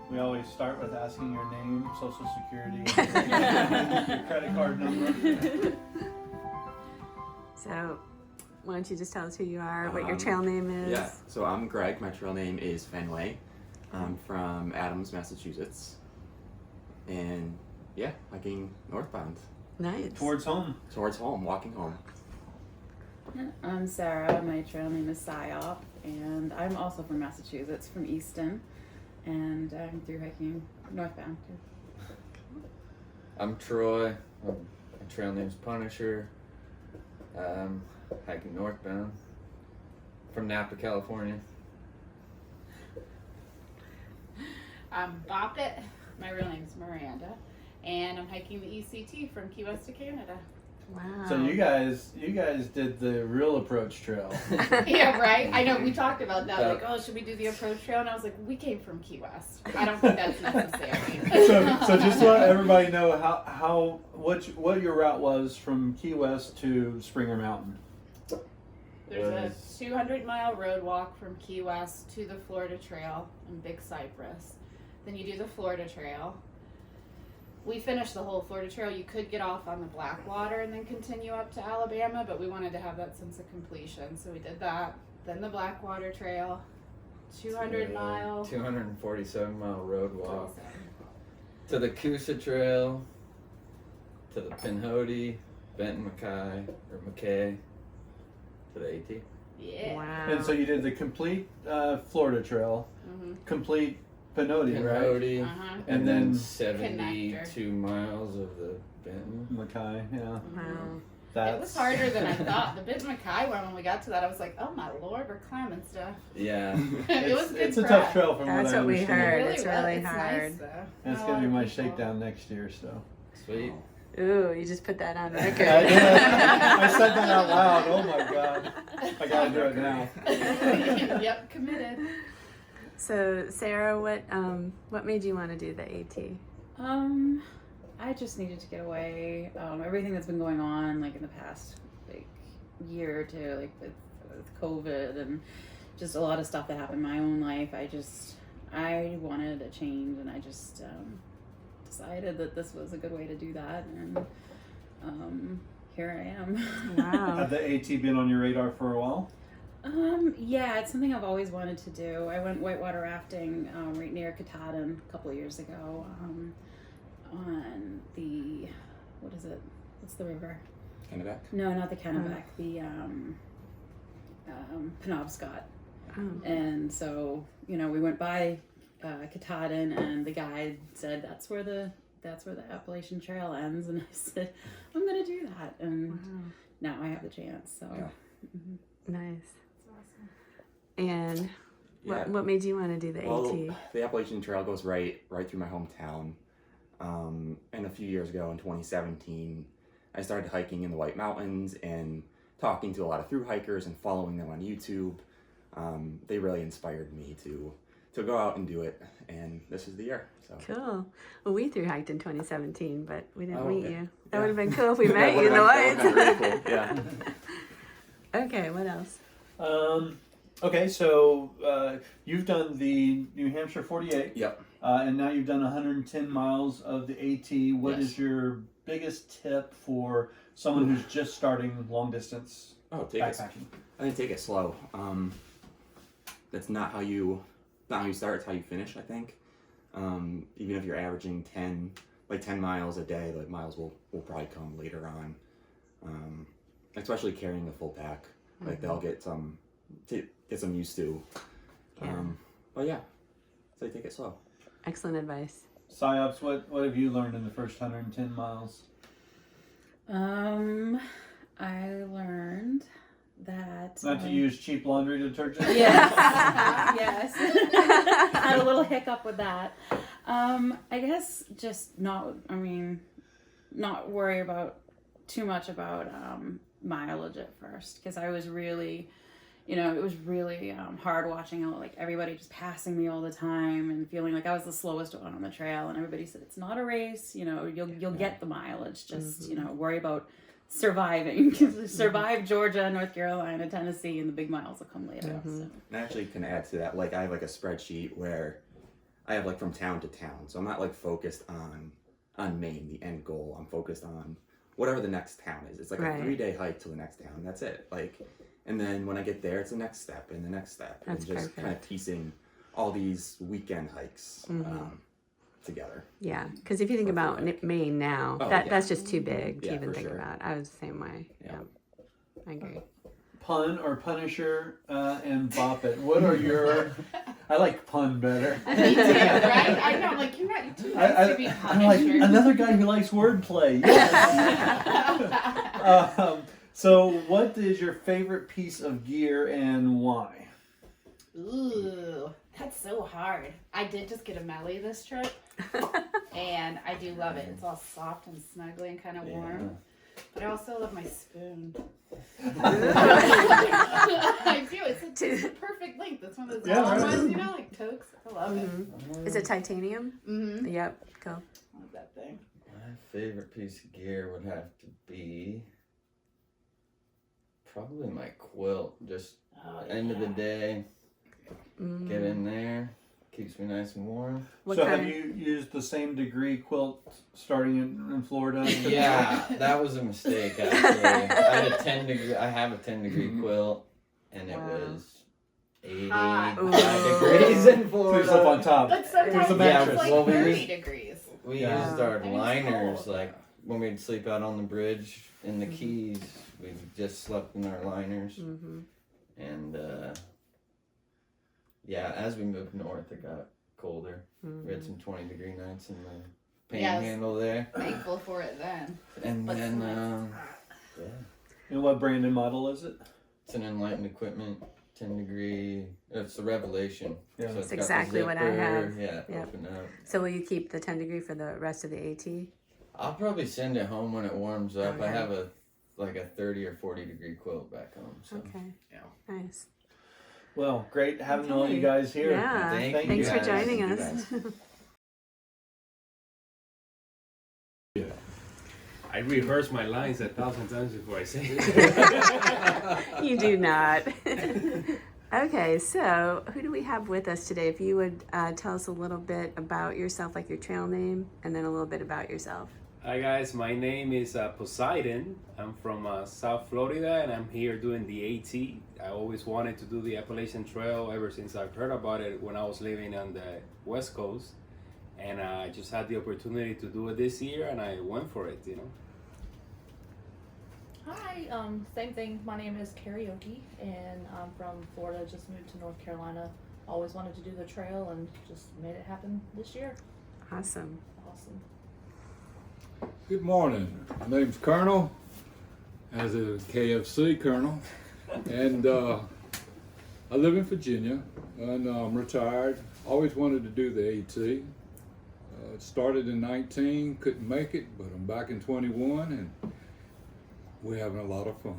We always start with asking your name, social security, your credit card number. So, why don't you just tell us who you are, what your trail name is? Yeah, so I'm Greg. My trail name is Fenway. I'm from Adams, Massachusetts. And yeah, hiking northbound. Nice. Towards home. Towards home, walking home. I'm Sarah. My trail name is Psyop, and I'm also from Massachusetts, from Easton, and I'm through hiking northbound too. I'm Troy. My trail name's Punisher. Hiking northbound from Napa, California. I'm Boppet. My real name's Miranda, and I'm hiking the ECT from Key West to Canada. Wow. So you guys did the real approach trail. Yeah, right? I know, we talked about that, like, oh, should we do the approach trail? And I was like, we came from Key West. I don't think that's necessary. So just to let everybody know what your route was from Key West to Springer Mountain. There's a 200-mile road walk from Key West to the Florida Trail in Big Cypress. Then you do the Florida Trail. We finished the whole Florida Trail. You could get off on the Blackwater and then continue up to Alabama, but we wanted to have that sense of completion, so we did that. Then the Blackwater Trail, 200-mile. 247-mile road walk. To the Coosa Trail, to the Pinhoti, Benton McKay, to the AT. Yeah. Wow. And so you did the complete Florida Trail, complete Pinhoti, right? Pinhoti, Uh-huh. And and then then 72 miles of the Benton. Mackay, yeah. Wow. That's, It was harder than I thought. The Bit Mackay one, when we got to that, I was like, oh my lord, we're climbing stuff. Yeah. It was good It's a prep. tough trail from That's what I what we understand. heard. It It's was. really It's hard. Nice, though. That's Not a gonna be lot my of people. shakedown next year, so. Sweet. Ooh, you just put that on record. I said that out loud. Oh my god. I gotta do it now. Yep, committed. So, Sarah, what made you want to do the AT? I just needed to get away. Everything that's been going on, like in the past, like year or two, like with COVID and just a lot of stuff that happened in my own life. I wanted a change, and I just decided that this was a good way to do that, and here I am. Wow. Had the AT been on your radar for a while? Yeah, it's something I've always wanted to do. I went whitewater rafting right near Katahdin a couple of years ago on the, what is it? What's the river? Kennebec? No, not the Kennebec, the Penobscot. Oh. And so, we went by Katahdin, and the guide said that's where the Appalachian Trail ends, and I said I'm gonna do that, and Wow. now I have the chance. So Yeah. Nice. And Yeah. what made you want to do the Well, AT? the Appalachian Trail goes right through my hometown. And a few years ago in 2017, I started hiking in the White Mountains and talking to a lot of thru hikers and following them on YouTube. They really inspired me to go out and do it, and this is the year. So. Cool. Well, we thru hiked in 2017, but we didn't meet okay. you. That Yeah. would have been cool if we That met you in the would've been woods. really cool. Yeah. Okay, what else? Okay, so you've done the New Hampshire 48. Yep. And now you've done 110 miles of the AT. What Yes. is your biggest tip for someone who's just starting long distance Oh, take it. backpacking? I think take it slow. That's not how you start. It's how you finish. I think. Even if you're averaging 10 miles a day, like miles will probably come later on. Especially carrying a full pack, like they'll get some used to. Yeah. But yeah, so take it slow. Excellent advice. Psyops, what have you learned in the first 110 miles? I learned that Not to use cheap laundry detergent? yes, yes. Had a little hiccup with that. I guess just not worry about too much about mileage at first, because I was really, it was really hard watching like everybody just passing me all the time and feeling like I was the slowest one on the trail, and everybody said it's not a race, you'll get the mileage, just worry about surviving. Survive Georgia, North Carolina, Tennessee, and the big miles will come later. So. And I actually can add to that. Like I have like a spreadsheet where I have like from town to town. So I'm not like focused on Maine, the end goal. I'm focused on whatever the next town is. It's like Right. a 3-day hike to the next town. That's it. Like, and then when I get there, it's the next step and the next step. That's and just kind of perfect. piecing all these weekend hikes Mhm. together. Yeah, because if you think about Maine now, Oh, that yeah. that's just too big to Yeah, even for think sure. about. I was the same way. Yeah. Yeah, I agree. Pun or Punisher and Bop It. What are your? I like pun better. Me too, right? I know, I'm like, you're too nice to be I'm like Punisher. another guy who likes wordplay. Yes. So, what is your favorite piece of gear and why? Ooh, that's so hard. I did just get a Melly this trip, and I do love it. It's all soft and snuggly and kind of warm. But I also love my spoon. I do. It's a perfect length. It's one of those Yeah, long right. ones, like Tokes. I love it. Mhm. Is it titanium? Mm-hmm. Yep. Cool. I love that thing. My favorite piece of gear would have to be probably my quilt. Just Oh, end of the day, Mm. get in there, keeps me nice and warm. What So, kind? have you used the same degree quilt starting in Florida? Yeah, that was a mistake actually. I have a 10-degree quilt, and it Wow. was 85 Hot. degrees in Put yourself on Florida. top. But sometimes the it's mattress. like Well, we 30 used- degrees. We Yeah. used our I mean, it's liners, cold. like when we'd sleep out on the bridge in the Keys, we just slept in our liners. Mm-hmm. And yeah, as we moved north, it got colder. We had some 20-degree nights in the Yes. panhandle there. Thankful for it then. And But then, sometimes yeah, And what brand and model is it? it's an Enlightened Equipment 10-degree. It's the Revelation. Yeah. So That's it's got the exactly what I zipper, have. Yeah, Yep. open up. So will you keep the 10 degree for the rest of the AT? I'll probably send it home when it warms up. I Okay. have a 30 or 40-degree quilt back home. So. Okay. Yeah. Nice. Well, great having all Okay. you guys here. Yeah. Thank you Thanks for guys. joining Thank you us. I rehearse my lines 1,000 times before I say it. You do not. Okay, so who do we have with us today? If you would tell us a little bit about yourself, like your trail name, and then a little bit about yourself. Hi guys, my name is Poseidon. I'm from South Florida and I'm here doing the AT. I always wanted to do the Appalachian Trail ever since I've heard about it when I was living on the West Coast. And I just had the opportunity to do it this year and I went for it, you know. Hi, same thing. My name is Karaoke, and I'm from Florida. Just moved to North Carolina. Always wanted to do the trail, and just made it happen this year. Awesome. Awesome. Good morning. My name's Colonel, as a KFC Colonel, and I live in Virginia, and I'm retired. Always wanted to do the AT. Started in 19, couldn't make it, but I'm back in 21, and we're having a lot of fun.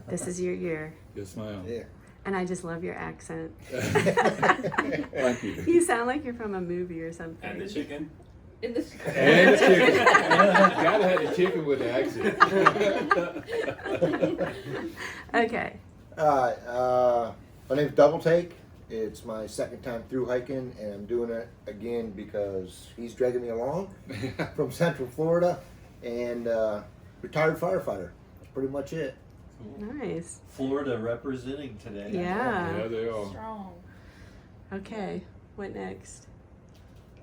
This is your year. Yes, ma'am. Yeah. And I just love your accent. Thank you. You sound like you're from a movie or something. And the chicken? In this. And the chicken. Gotta have the chicken with the accent. Okay. My name's Double Take. It's my second time through hiking, and I'm doing it again because he's dragging me along from Central Florida, and retired firefighter. That's pretty much it. Nice. Florida representing today. Yeah. Yeah, they are. Strong. Okay. What next?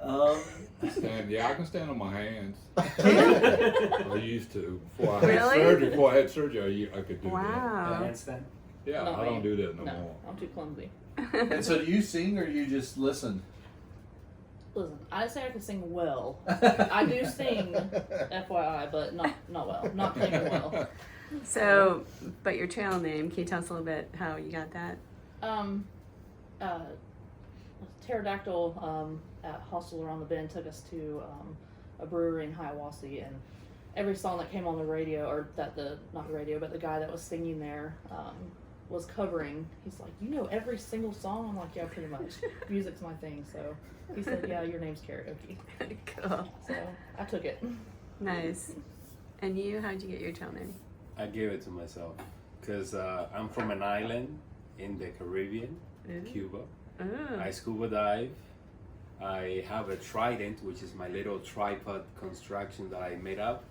Yeah, I can stand on my hands. I used to. Before I had Really? surgery, before I had surgery, I could do that. Wow. Handstand? Yeah, No, I don't do that no No, more. I'm too clumsy. And so, do you sing or you just listen? Listen, I didn't say I could sing well. I do sing, FYI, but not well. Not claiming well. So, but your trail name, can you tell us a little bit how you got that? Pterodactyl at HOSTEL around the bend took us to a brewery in Hiawassee, and every song that came on the radio, or that not the radio, but the guy that was singing there was covering. He's like, you know every single song? I'm like, yeah, pretty much. Music's my thing. So he said, yeah, your name's Karaoke. Cool. So I took it. Nice. And you, how'd you get your trail name? I gave it to myself because I'm from an island in the Caribbean, Ooh. Cuba. Oh. I scuba dive. I have a trident, which is my little tripod construction that I made up.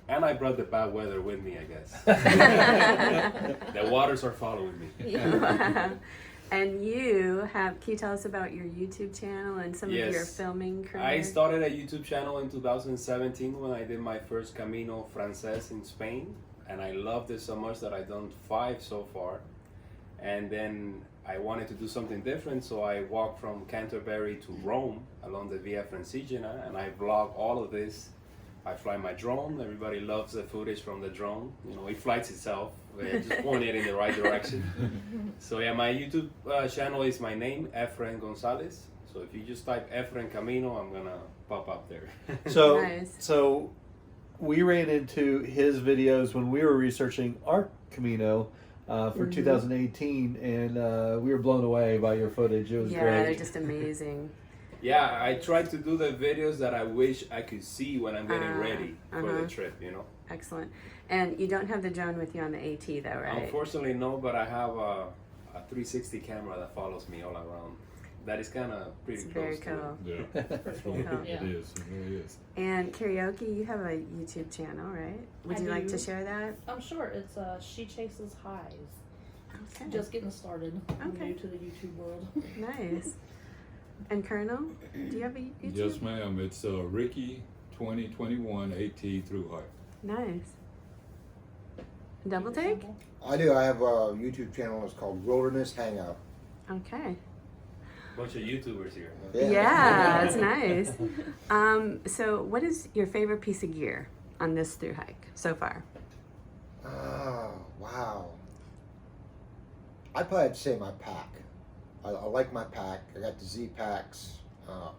And I brought the bad weather with me, I guess. The waters are following me. Wow. And you have, can you tell us about your YouTube channel and some of your Yes. filming career? I started a YouTube channel in 2017 when I did my first Camino Frances in Spain. And I loved it so much that I've done 5 so far. And then I wanted to do something different, so I walked from Canterbury to Rome along the Via Francigena, and I vlog all of this. I fly my drone. Everybody loves the footage from the drone. You know, it flies itself. Just point it in the right direction. So yeah, my YouTube channel is my name, Efren Gonzalez. So if you just type Efren Camino, I'm gonna pop up there. So, Nice. so we ran into his videos when we were researching our Camino for 2018, and we were blown away by your footage. It was Yeah, great. they're just amazing. Yeah, I try to do the videos that I wish I could see when I'm getting ready for the trip, you know. Excellent. And you don't have the drone with you on the AT though, right? Unfortunately, no, but I have a 360 camera that follows me all around. That is kind of pretty It's close very to cool. Yeah, that's what Cool. it is. It really is. And karaoke, you have a YouTube channel, right? Would I you like do. to share that? I'm sure it's She Chases Highs. Okay. Just getting started. I'm Okay. new to the YouTube world. Nice. And Colonel, do you have a YouTube? Yes, ma'am. It's Ricky 2021 AT through hike. Nice. Double take? I do. I have a YouTube channel. It's called Wilderness Hangout. Okay. bunch of YouTubers here. Yeah, that's nice. So what is your favorite piece of gear on this through hike so far? Oh, wow. I'd probably have to say my pack. I like my pack. I got the Z packs,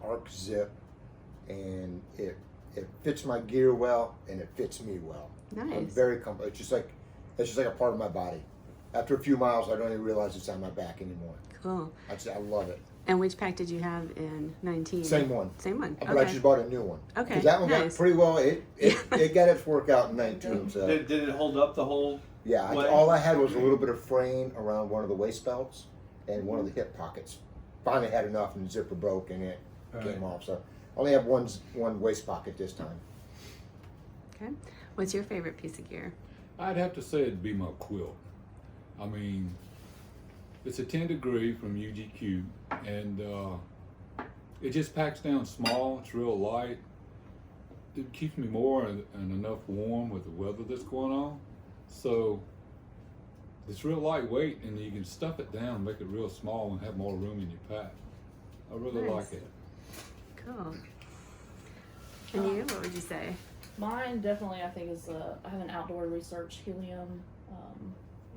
Arc Zip, and it fits my gear well, and it fits me well. I'm Nice. very comfortable. It's just like a part of my body. After a few miles, I don't even realize it's on my back anymore. Cool. I love it. And which pack did you have in 19? Same one. Same one. But I just bought a new one. Okay, Because that one got nice. pretty well. It got its work out in 19. So Did it hold up the whole? yeah, Way? all I had was a little bit of fraying around one of the waist belts and one of the hip pockets. Finally had enough, and the zipper broke, and it came off. So I only have one waist pocket this time. Okay. What's your favorite piece of gear? I'd have to say it'd be my quilt. I mean, it's a 10 degree from UGQ, and it just packs down small. It's real light. It keeps me more and enough warm with the weather that's going on. So it's real lightweight, and you can stuff it down, make it real small, and have more room in your pack. I really Nice. like it. Cool. And you, what would you say? Mine definitely, I think, is I have an outdoor research helium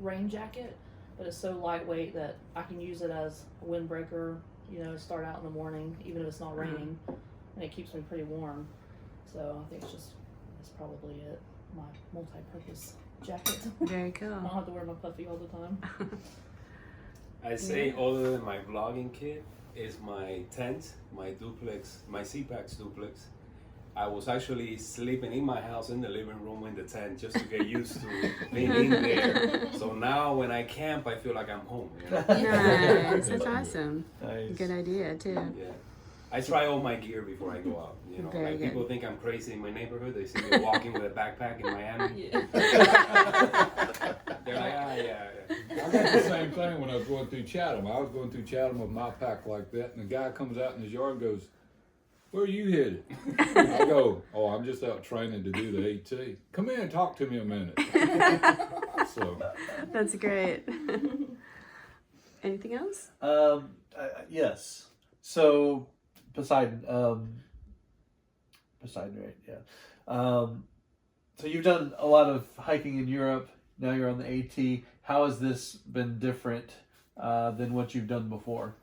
rain jacket, but it's so lightweight that I can use it as a windbreaker, start out in the morning, even if it's not raining, and it keeps me pretty warm. So I think that's probably it. My multi-purpose jacket. Very I cool. don't have to wear my puffy all the time. I say other than my vlogging kit is my tent, my duplex, my CPAX duplex. I was actually sleeping in my house in the living room in the tent just to get used to being in there. So now when I camp, I feel like I'm home. Nice. That's awesome. Nice. Good idea too. Yeah. I try all my gear before I go out. Very Like good. people think I'm crazy in my neighborhood. They see me walking with a backpack in Miami. Yeah. They're like, yeah. I got the same thing when I was going through Chatham. I was going through Chatham with my pack like that, and the guy comes out in his yard and goes, "Where are you headed?" I go, "Oh, I'm just out training to do the AT. Come in and talk to me a minute." So, That's great. Anything else? Yes. So Poseidon, right? Yeah. So you've done a lot of hiking in Europe. Now you're on the AT. How has this been different than what you've done before?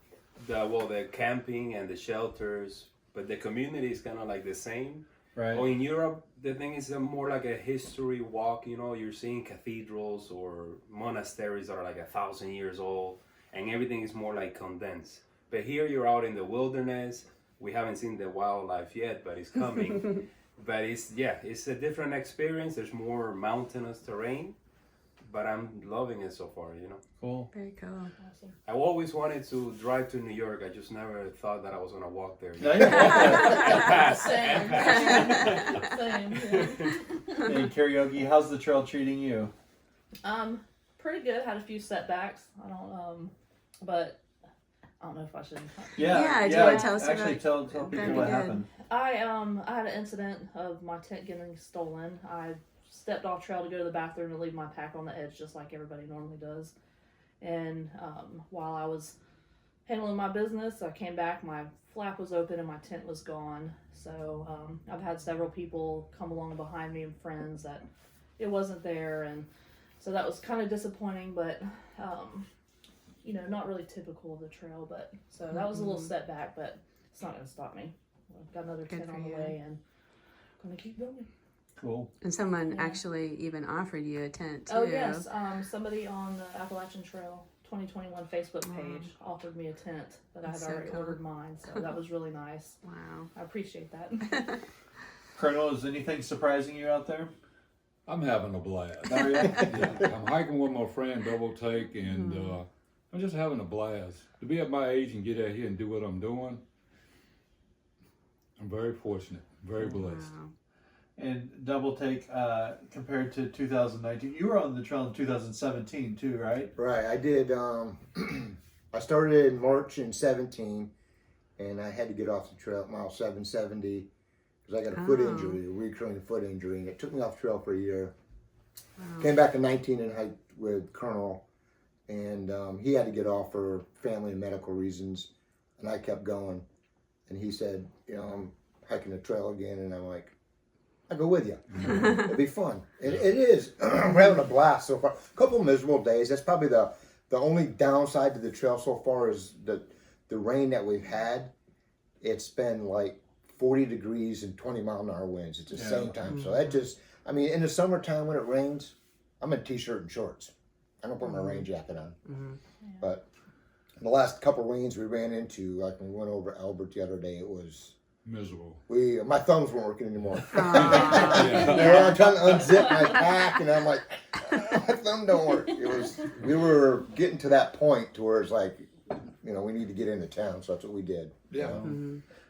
The camping and the shelters, but the community is kind of like the same. Right. Oh, in Europe, the thing is more like a history walk. You're seeing cathedrals or monasteries that are like 1,000 years old, and everything is more like condensed. But here you're out in the wilderness. We haven't seen the wildlife yet, but it's coming. But it's a different experience. There's more mountainous terrain, but I'm loving it so far. Cool. Very cool. Awesome. I always wanted to drive to New York. I just never thought that I was gonna walk there. Now you're walking. Pass. Same. Pass. Same. Yeah. Hey, karaoke, how's the trail treating you? Pretty good. Had a few setbacks. But I don't know if I should. Yeah, do you wanna tell us Actually, about- tell that'd people be what good. happened. I had an incident of my tent getting stolen. I stepped off trail to go to the bathroom and leave my pack on the edge, just like everybody normally does. And while I was handling my business, I came back. My flap was open and my tent was gone. So I've had several people come along behind me and friends that it wasn't there, and so that was kind of disappointing. But not really typical of the trail. But so that was a little setback, but it's not going to stop me. I've got another Good tent for on the you. way, and I'm going to keep going. Cool. And someone Yeah. actually even offered you a tent too. Oh yes, somebody on the Appalachian Trail 2021 Facebook page offered me a tent, but I had That's so already cool. ordered mine, so that was really nice. Wow. I appreciate that. Colonel, is anything surprising you out there? I'm having a blast. Are you? Yeah, I'm hiking with my friend Double Take, and I'm just having a blast. To be at my age and get out here and do what I'm doing, I'm very fortunate, very blessed. Wow. And Double Take, compared to 2019, you were on the trail in 2017 too, right? Right, I did. I started in March in 17, and I had to get off the trail at mile 770 because I got a foot injury, a recurring foot injury, and it took me off the trail for a year. Wow. Came back in 19 and hiked with Colonel, and he had to get off for family and medical reasons, and I kept going. And he said, I'm hiking the trail again, and I'm like, I'll go with you. It'll be fun. It is. We're having a blast so far. A couple miserable days. That's probably the only downside to the trail so far is the rain that we've had. It's been like 40 degrees and 20-mile-an-hour winds at the same time. So that just, in the summertime when it rains, I'm in a t-shirt and shorts. I don't put my rain jacket on. But in the last couple rains we ran into, like when we went over Albert the other day, it was Miserable. my thumbs weren't working anymore. Aw. I'm trying to unzip my pack, and I'm like, my thumb don't work. We were getting to that point to where it's like, we need to get into town, so that's what we did. Yeah.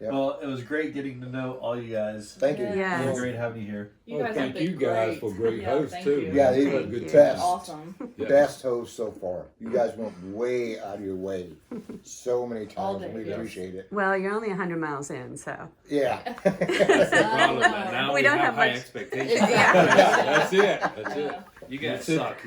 Yep. Well, it was great getting to know all you guys. Thank you. Yeah. It was Yes. great having you here. You Well, guys thank have been you guys great. for great Yeah, hosts thank too. you. Yeah, these You're are a good you. best. Awesome. Yeah. Best host so far. You guys went way out of your way so many All times, and day, we yes. appreciate it. Well, you're only 100 miles in, so. Yeah. That's the problem. Man. Now We we don't have have high much- expectations. That's it. That's it. You guys That's it. suck,